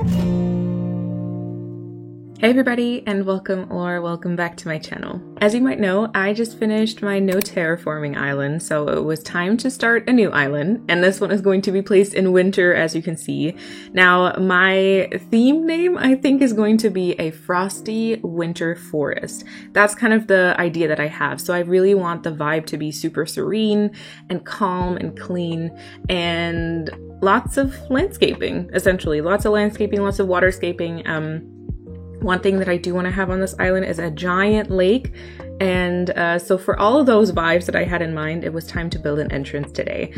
Hey everybody, and welcome back to my channel. As you might know, I just finished my no terraforming island, so it was time to start a new island, and this one is going to be placed in winter, as you can see. Now, my theme name, I think, is going to be a frosty winter forest. That's kind of the idea that I have, so I really want the vibe to be super serene and calm and clean, and lots of landscaping, essentially. Lots of landscaping, lots of waterscaping. One thing that I do want to have on this island is a giant lake, and so for all of those vibes that I had in mind, it was time to build an entrance today.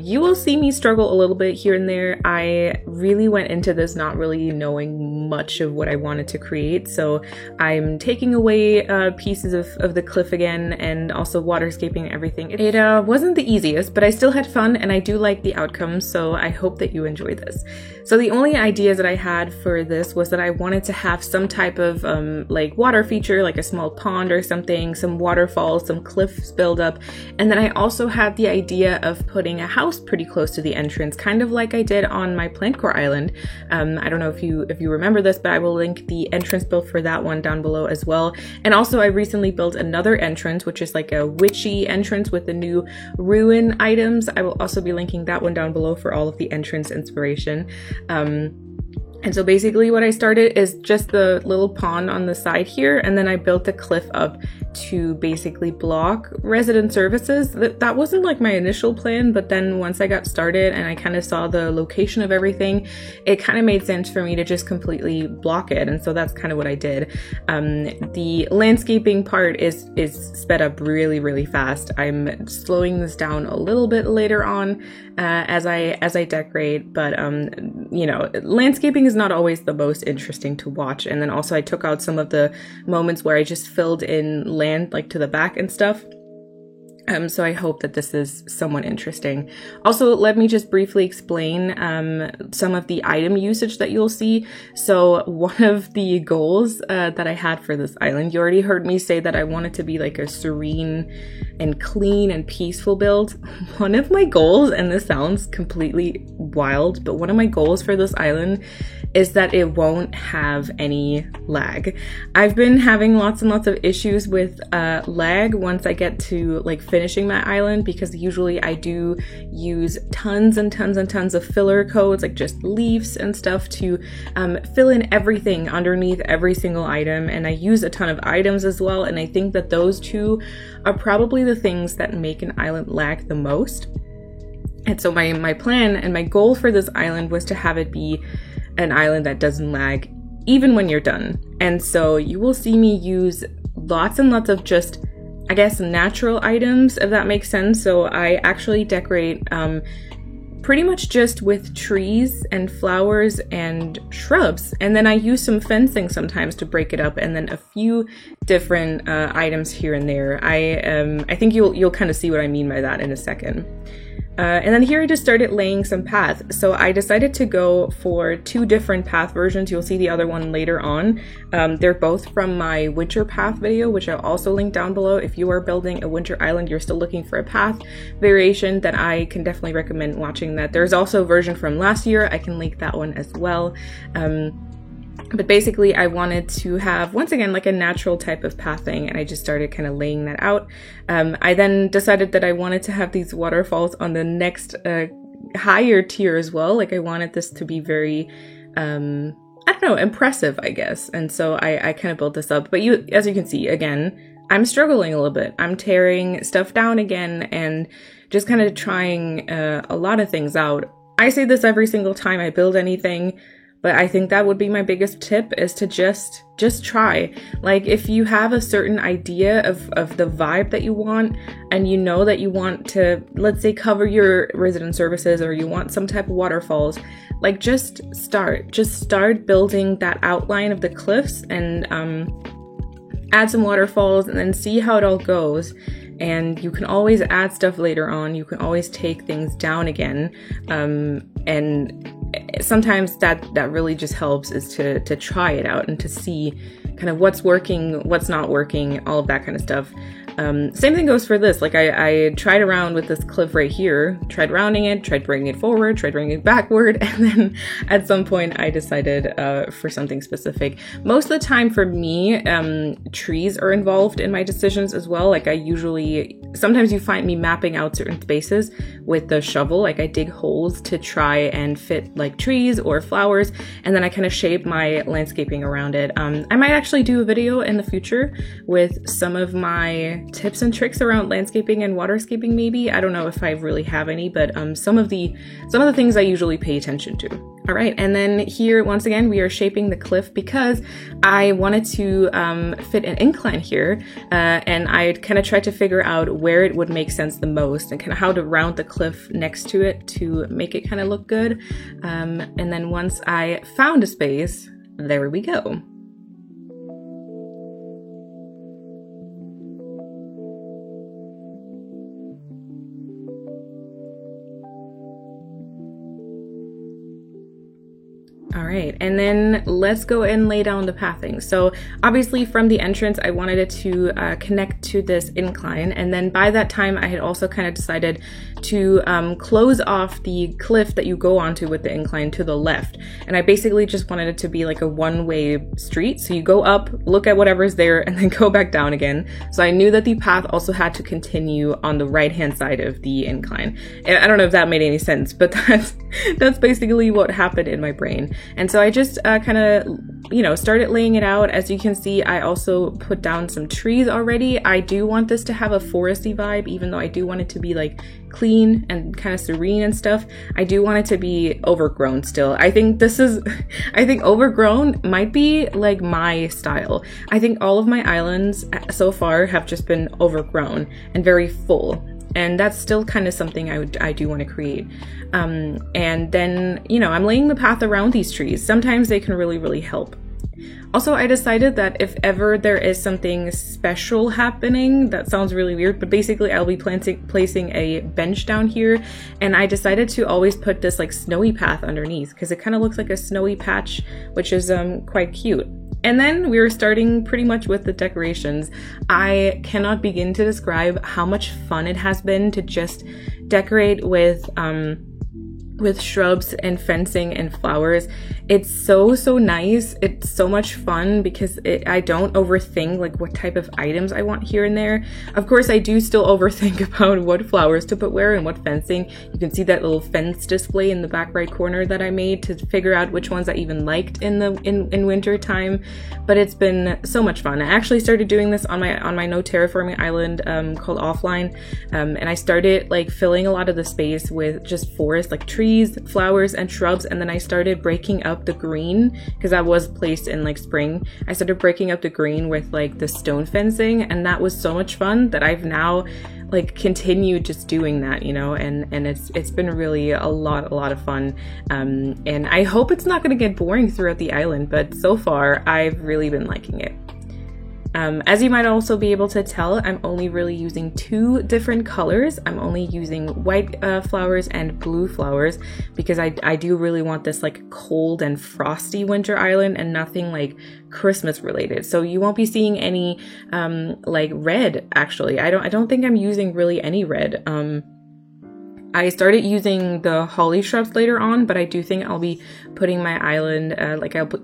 You will see me struggle a little bit here and there. I really went into this not really knowing much of what I wanted to create, so I'm taking away pieces of the cliff again, and also waterscaping and everything. It wasn't the easiest, but I still had fun, and I do like the outcome, so I hope that you enjoy this. So the only ideas that I had for this was that I wanted to have some type of like water feature, like a small pond or something, some waterfalls, some cliffs build up, and then I also had the idea of putting a house pretty close to the entrance, kind of like I did on my plant core island. I don't know if you remember this, but I will link the entrance build for that one down below as well. And also I recently built another entrance, which is like a witchy entrance with the new ruin items. I will also be linking that one down below for all of the entrance inspiration. And so basically what I started is just the little pond on the side here, and then I built the cliff up to basically block resident services. That wasn't like my initial plan, but then once I got started and I kind of saw the location of everything, it kind of made sense for me to just completely block it, and so that's kind of what I did. The landscaping part is sped up really fast. I'm slowing this down a little bit later on as I decorate, but you know, landscaping is not always the most interesting to watch. And then also I took out some of the moments where I just filled in land like to the back and stuff. So I hope that this is somewhat interesting. Also, let me just briefly explain some of the item usage that you'll see. So one of the goals that I had for this island, you already heard me say that I wanted to be like a serene and clean and peaceful build. One of my goals, and this sounds completely wild, but one of my goals for this island is that it won't have any lag. I've been having lots and lots of issues with lag once I get to like finishing my island, because usually I do use tons and tons of filler codes, like just leaves and stuff, to fill in everything underneath every single item, and I use a ton of items as well, and I think that those two are probably the things that make an island lag the most. And so my plan and my goal for this island was to have it be an island that doesn't lag even when you're done. And so you will see me use lots and lots of just, I guess, natural items, if that makes sense. So I actually decorate pretty much just with trees and flowers and shrubs, and then I use some fencing sometimes to break it up, and then a few different items here and there. I think you'll kind of see what I mean by that in a second. And then here I just started laying some paths. So I decided to go for two different path versions. You'll see the other one later on. They're both from my winter path video, which I'll also link down below. If you are building a winter island, you're still looking for a path variation, then I can definitely recommend watching that. There's also a version from last year. I can link that one as well. But basically I wanted to have, once again, like a natural type of pathing, and I just started kind of laying that out. I then decided that I wanted to have these waterfalls on the next higher tier as well. Like I wanted this to be very, I don't know, impressive, I guess. And so I kind of built this up. But as you can see, again, I'm struggling a little bit. I'm tearing stuff down again and just kind of trying a lot of things out. I say this every single time I build anything, but I think that would be my biggest tip, is to just try. Like, if you have a certain idea of the vibe that you want, and you know that you want to, let's say, cover your resident services, or you want some type of waterfalls, like just start building that outline of the cliffs, and add some waterfalls, and then see how it all goes. And you can always add stuff later on. You can always take things down again. And sometimes that really just helps, is to try it out and to see kind of what's working, what's not working, all of that kind of stuff. Same thing goes for this. Like I tried around with this cliff right here, tried rounding it, tried bringing it forward, tried bringing it backward, and then at some point I decided for something specific. Most of the time for me, trees are involved in my decisions as well. Like sometimes you find me mapping out certain spaces with the shovel. Like I dig holes to try and fit like trees or flowers, and then I kind of shape my landscaping around it. I might actually do a video in the future with some of my tips and tricks around landscaping and waterscaping maybe. I don't know if I really have any, but some of the things I usually pay attention to. All right, and then here, once again, we are shaping the cliff because I wanted to fit an incline here, and I kind of tried to figure out where it would make sense the most and kind of how to round the cliff next to it to make it kind of look good. And then once I found a space, there we go. All right, and then let's go and lay down the pathing. So obviously from the entrance, I wanted it to connect to this incline. And then by that time, I had also kind of decided to close off the cliff that you go onto with the incline to the left. And I basically just wanted it to be like a one-way street. So you go up, look at whatever's there, and then go back down again. So I knew that the path also had to continue on the right-hand side of the incline. And I don't know if that made any sense, but that's basically what happened in my brain. And so I just kind of, started laying it out. As you can see, I also put down some trees already. I do want this to have a foresty vibe, even though I do want it to be like clean and kind of serene and stuff. I do want it to be overgrown still. I think overgrown might be like my style. I think all of my islands so far have just been overgrown and very full. And that's still kind of something I do want to create. And then, I'm laying the path around these trees. Sometimes they can really, really help. Also, I decided that if ever there is something special happening, that sounds really weird, but basically I'll be placing a bench down here, and I decided to always put this like snowy path underneath because it kind of looks like a snowy patch, which is quite cute. And then we were starting pretty much with the decorations. I cannot begin to describe how much fun it has been to just decorate with shrubs and fencing and flowers. It's so nice. It's so much fun because I don't overthink like what type of items I want here and there. Of course, I do still overthink about what flowers to put where and what fencing. You can see that little fence display in the back right corner that I made to figure out which ones I even liked in winter time. But it's been so much fun. I actually started doing this on my no terraforming island called Offline, and I started like filling a lot of the space with just forest, like trees, flowers, and shrubs. And then I started breaking up the green because that was placed in like spring. I started breaking up the green with like the stone fencing, and that was so much fun that I've now like continued just doing that, and it's been really a lot of fun. And I hope it's not going to get boring throughout the island, but so far I've really been liking it. As you might also be able to tell, I'm only really using 2 different colors. I'm only using white flowers and blue flowers because I do really want this like cold and frosty winter island and nothing like Christmas related. So you won't be seeing any like red. Actually, I don't think I'm using really any red. I started using the holly shrubs later on, but I do think I'll be putting my island,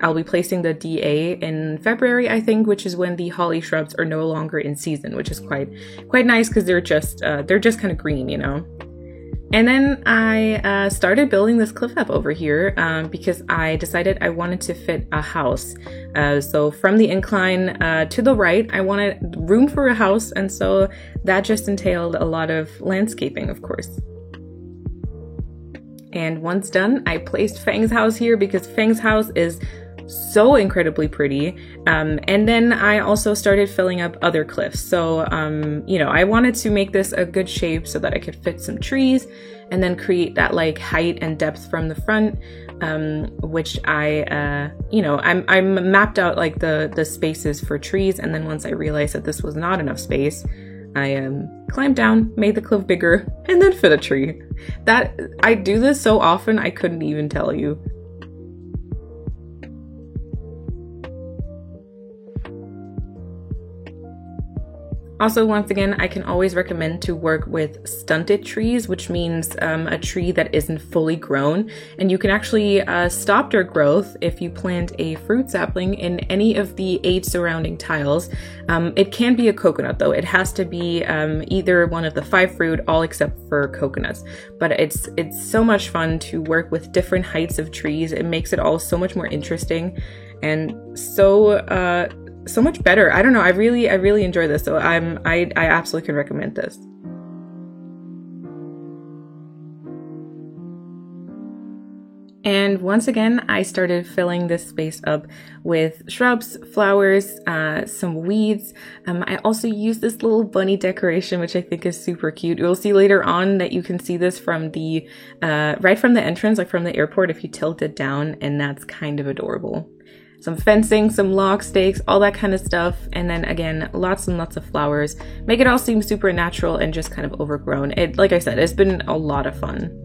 I'll be placing the DA in February, I think, which is when the holly shrubs are no longer in season, which is quite nice because they're just kind of green, And then I started building this cliff up over here because I decided I wanted to fit a house. So from the incline to the right, I wanted room for a house, and so that just entailed a lot of landscaping, of course. And once done, I placed Fang's house here because Fang's house is so incredibly pretty. And then I also started filling up other cliffs. So, I wanted to make this a good shape so that I could fit some trees and then create that like height and depth from the front, which I mapped out like the spaces for trees. And then once I realized that this was not enough space, I climbed down, made the cliff bigger, and then fit a tree. That I do this so often I couldn't even tell you. Also, once again, I can always recommend to work with stunted trees, which means a tree that isn't fully grown. And you can actually stop their growth if you plant a fruit sapling in any of the 8 surrounding tiles. It can be a coconut though. It has to be either one of the 5 fruit, all except for coconuts. But it's so much fun to work with different heights of trees. It makes it all so much more interesting and so much better. I don't know. I really enjoy this. So I absolutely can recommend this. And once again, I started filling this space up with shrubs, flowers, some weeds. I also used this little bunny decoration, which I think is super cute. You'll see later on that you can see this from the, right from the entrance, like from the airport, if you tilt it down, and that's kind of adorable. Some fencing, some log stakes, all that kind of stuff. And then again, lots and lots of flowers. Make it all seem super natural and just kind of overgrown. Like I said, it's been a lot of fun.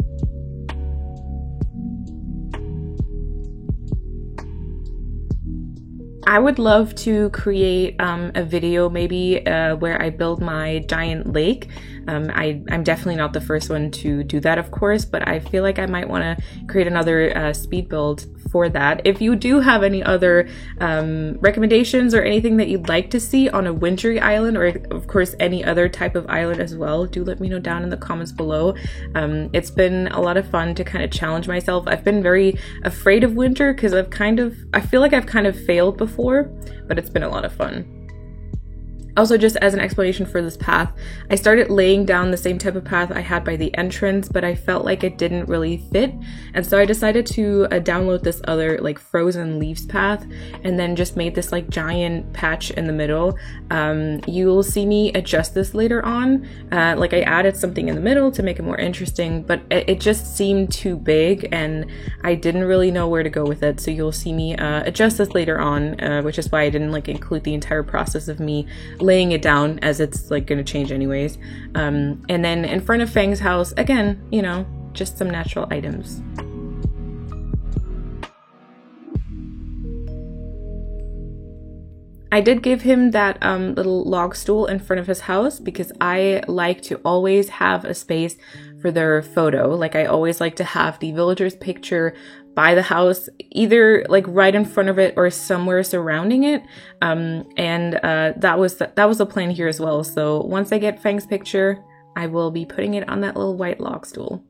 I would love to create a video maybe where I build my giant lake. I'm definitely not the first one to do that, of course, but I feel like I might want to create another speed build for that. If you do have any other recommendations or anything that you'd like to see on a wintry island, or of course any other type of island as well, do let me know down in the comments below. It's been a lot of fun to kind of challenge myself. I've been very afraid of winter because I feel like I've kind of failed before, but it's been a lot of fun. Also, just as an explanation for this path, I started laying down the same type of path I had by the entrance, but I felt like it didn't really fit. And so I decided to download this other like frozen leaves path and then just made this like giant patch in the middle. You'll see me adjust this later on. Like I added something in the middle to make it more interesting, but it just seemed too big and I didn't really know where to go with it. So you'll see me adjust this later on, which is why I didn't like include the entire process of me laying it down, as it's like going to change anyways. And then in front of Fang's house, again, you know, just some natural items. I did give him that little log stool in front of his house because I like to always have a space for their photo. Like I always like to have the villager's picture by the house, either like right in front of it or somewhere surrounding it. That was the plan here as well. So once I get Fang's picture, I will be putting it on that little white log stool.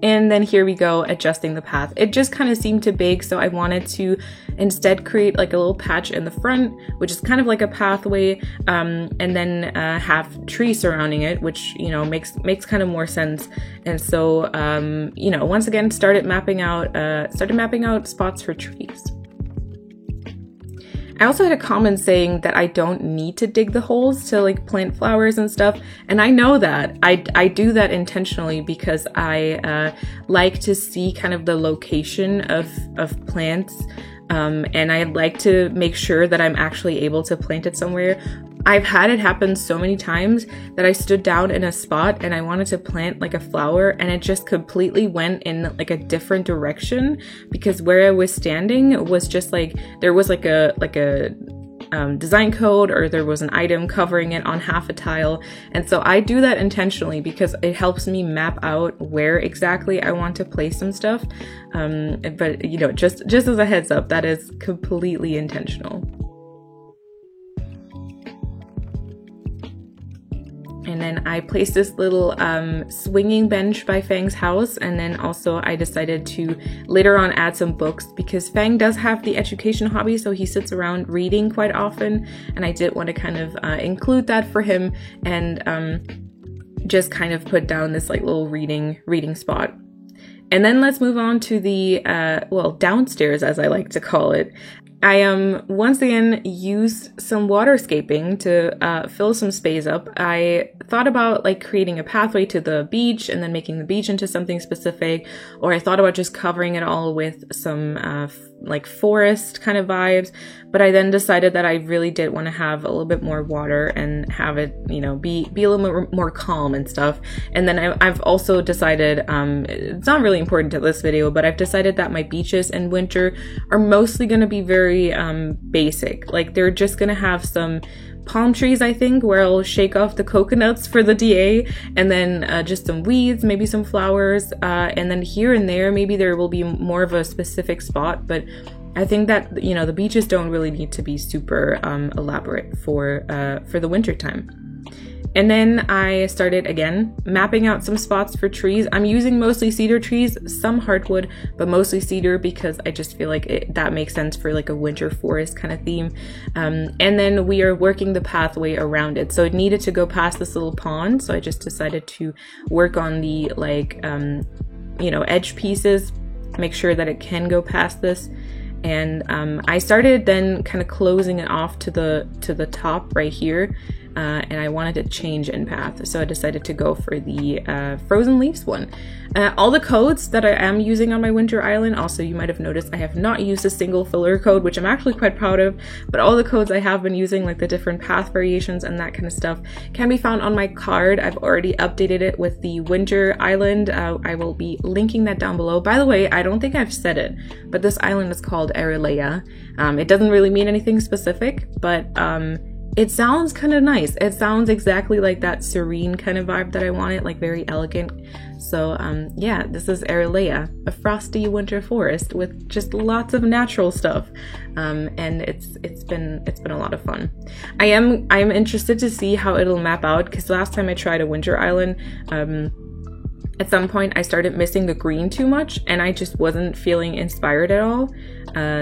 And then here we go, adjusting the path. It just kind of seemed too big, so I wanted to instead create like a little patch in the front, which is kind of like a pathway, and then have trees surrounding it, which, you know, makes kind of more sense. And so, you know, once again, started mapping out spots for trees. I also had a comment saying that I don't need to dig the holes to like plant flowers and stuff. And I know that. I do that intentionally because I like to see kind of the location of plants. And I like to make sure that I'm actually able to plant it somewhere. I've had it happen so many times that I stood down in a spot and I wanted to plant like a flower and it just completely went in like a different direction because where I was standing was just like, there was like a design code or there was an item covering it on half a tile. And so I do that intentionally because it helps me map out where exactly I want to place some stuff. But you know, just as a heads up, that is completely intentional. And then I placed this little swinging bench by Fang's house. And then also I decided to later on add some books because Fang does have the education hobby. So he sits around reading quite often. And I did want to kind of include that for him and just kind of put down this like little reading spot. And then let's move on to the, well, downstairs, as I like to call it. I once again used some waterscaping to fill some space up. I thought about like creating a pathway to the beach and then making the beach into something specific, or I thought about just covering it all with some like forest kind of vibes. But I then decided that I really did want to have a little bit more water and have it, you know, be a little bit more calm and stuff. And then I've also decided, it's not really important to this video, but I've decided that my beaches in winter are mostly going to be very basic. Like they're just going to have some palm trees, I think, where I'll shake off the coconuts for the DA, and then just some weeds, maybe some flowers, and then here and there, maybe there will be more of a specific spot, but I think that, you know, the beaches don't really need to be super elaborate for the winter time. And then I started again mapping out some spots for trees. I'm using mostly cedar trees, some hardwood, but mostly cedar because I just feel like that makes sense for like a winter forest kind of theme. And then we are working the pathway around it. So it needed to go past this little pond. So I just decided to work on the like, you know, edge pieces, make sure that it can go past this. And I started then kind of closing it off to the top right here. And I wanted to change in path, so I decided to go for the frozen leaves one. All the codes that I am using on my winter island, also you might have noticed I have not used a single filler code, which I'm actually quite proud of, but all the codes I have been using, like the different path variations and that kind of stuff, can be found on my card. I've already updated it with the winter island. I will be linking that down below. By the way, I don't think I've said it, but this island is called Aralea. It doesn't really mean anything specific, but it sounds kind of nice. It sounds exactly like that serene kind of vibe that I wanted, like very elegant. So yeah, this is Aralea, a frosty winter forest with just lots of natural stuff, and it's been a lot of fun. I'm interested to see how it'll map out, because last time I tried a winter island, at some point I started missing the green too much, and I just wasn't feeling inspired at all.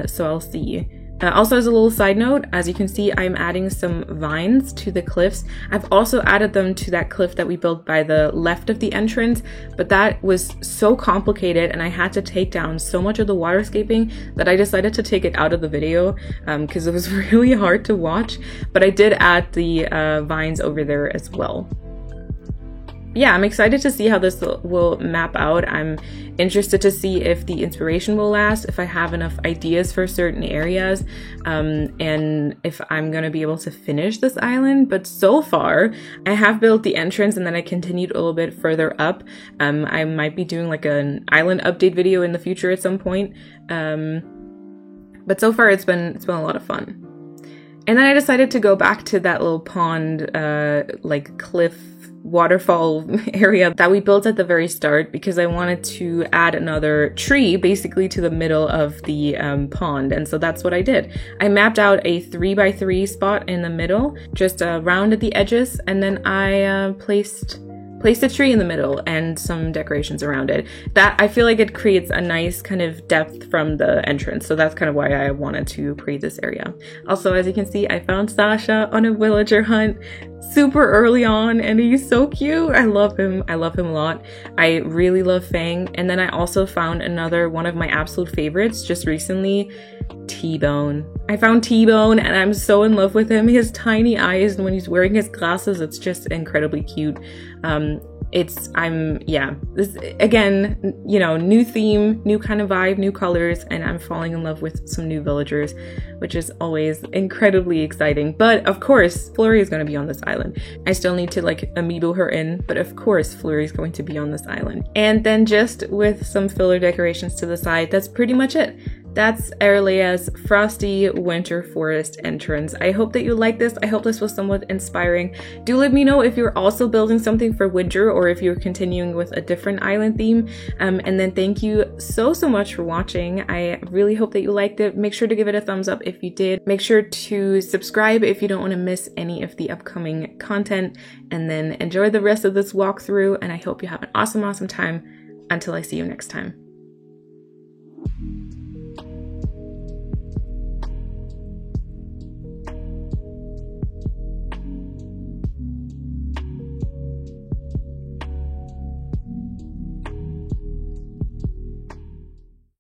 So I'll see. Also, as a little side note, as you can see, I'm adding some vines to the cliffs. I've also added them to that cliff that we built by the left of the entrance, but that was so complicated and I had to take down so much of the waterscaping that I decided to take it out of the video because it was really hard to watch, but I did add the vines over there as well. Yeah, I'm excited to see how this will map out. I'm interested to see if the inspiration will last, if I have enough ideas for certain areas, and if I'm gonna be able to finish this island. But so far, I have built the entrance and then I continued a little bit further up. I might be doing like an island update video in the future at some point. But so far it's been a lot of fun. And then I decided to go back to that little pond, like cliff waterfall area that we built at the very start, because I wanted to add another tree basically to the middle of the pond, and so that's what I did. I mapped out a 3x3 spot in the middle, just rounded the edges, and then I placed a tree in the middle and some decorations around it. That, I feel like it creates a nice kind of depth from the entrance, so that's kind of why I wanted to create this area. Also, as you can see, I found Sasha on a villager hunt super early on, and he's so cute. I love him a lot. I really love Fang. And then I also found another one of my absolute favorites just recently, T-Bone. I found T-Bone and I'm so in love with him. His tiny eyes, and when he's wearing his glasses, it's just incredibly cute. This again, you know, new theme, new kind of vibe, new colors, and I'm falling in love with some new villagers, which is always incredibly exciting. But of course, Flurry is going to be on this island. I still need to like amiibo her in, but of course Flurry is going to be on this island. And then just with some filler decorations to the side, that's pretty much it. That's Aralea's frosty winter forest entrance. I hope that you like this. I hope this was somewhat inspiring. Do let me know if you're also building something for winter or if you're continuing with a different island theme. And then thank you so much for watching. I really hope that you liked it. Make sure to give it a thumbs up if you did. Make sure to subscribe if you don't want to miss any of the upcoming content. And then enjoy the rest of this walkthrough. And I hope you have an awesome time until I see you next time.